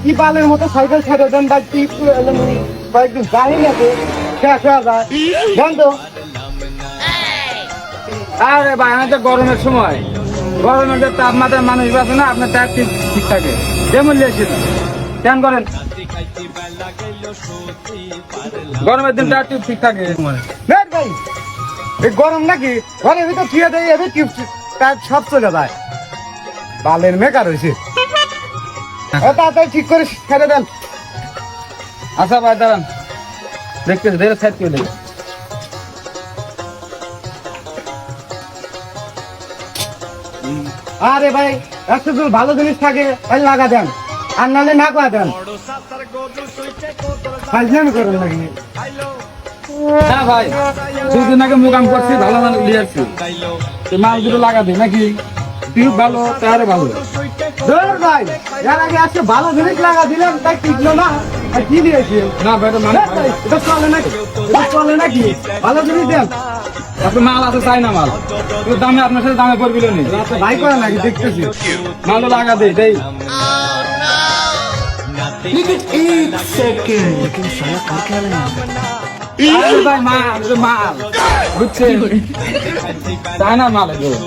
কি বালের মতো সাইকেল ছেড়ে দেন কয়েকদিন গাড়ি গেছে শেষ হয়ে যায় জান তো। আরে ভাই আমি তো গরমের সময় গরমের যে তাপমাত্রা মানুষ বাঁচে না আপনার টায়ার ঠিক থাকে যেমন লিয়েছিল কেন করেন গরমের দিন টায়ার ঠিক থাকে ভাই এই গরম নাকি ঘরের ভিতর থুয়ে দেয় এবার টিউব টায়ার সব চলে যায় বালের মেকার হয়েছে তাড়াতাড়ি ঠিক করে ছেড়ে দেন। আচ্ছা ভাই দাঁড়ান দেখতেছি ধীরে সাইড করে দেবেন। আরে ভাই একটু যদি ভালো জিনিস থাকে তাহলে লাগা দেন আর নাহলে না করা দেন ফাইজলামি করেন নাকি। হ্যাঁ ভাই দুদিন আগে মুকাম করছি ভালো মাল নিয়ে আসছি মাল দুটো লাগাবে নাকি টিউব ভালো টায়ারে ভালো। ধর ভাই এর আগে আজকে ভালো জিনিস লাগা দিলাম তাই টিকলো না আর কি দিয়েছি না ভাই এটা মানে এটা চলে নাকি এটা চলে নাকি ভালো জিনিস দেন। আপনার মাল আছে চাই না মাল কিন্তু দামে আপনার সাথে দামে পড়বিল নি ভাই করে নাকি দেখতেছি মালও লাগা দেই তাই আরে ভাই মাল মাল বুঝছেন চাই না মাল এগুলো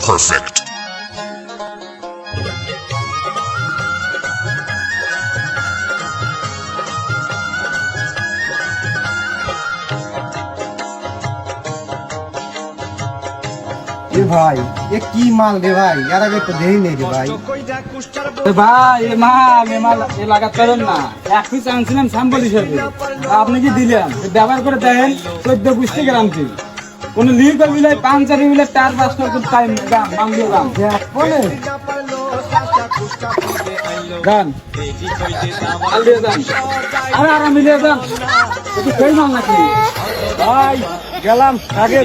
Perfect. ভাই এ কি মাল রে ভাই এর আগে তো দেই নেই রে ভাই। ভাই এ মাল লাগাতে পারেন না এক পিস আনছিলাম স্যাম্পল হিসেবে আপনি কি দিলেন ব্যবহার করে দেখেন 14-20 গ্রাম কি কোন লিক মিলে পাঞ্চারি মিলে 4-5 টাইম দাম মামলো দাম বলে গান আলিয়ে দাম আরে আরে মিলিয়ে দাম একটু কই মাল নাকি ভাই গেলাম আগে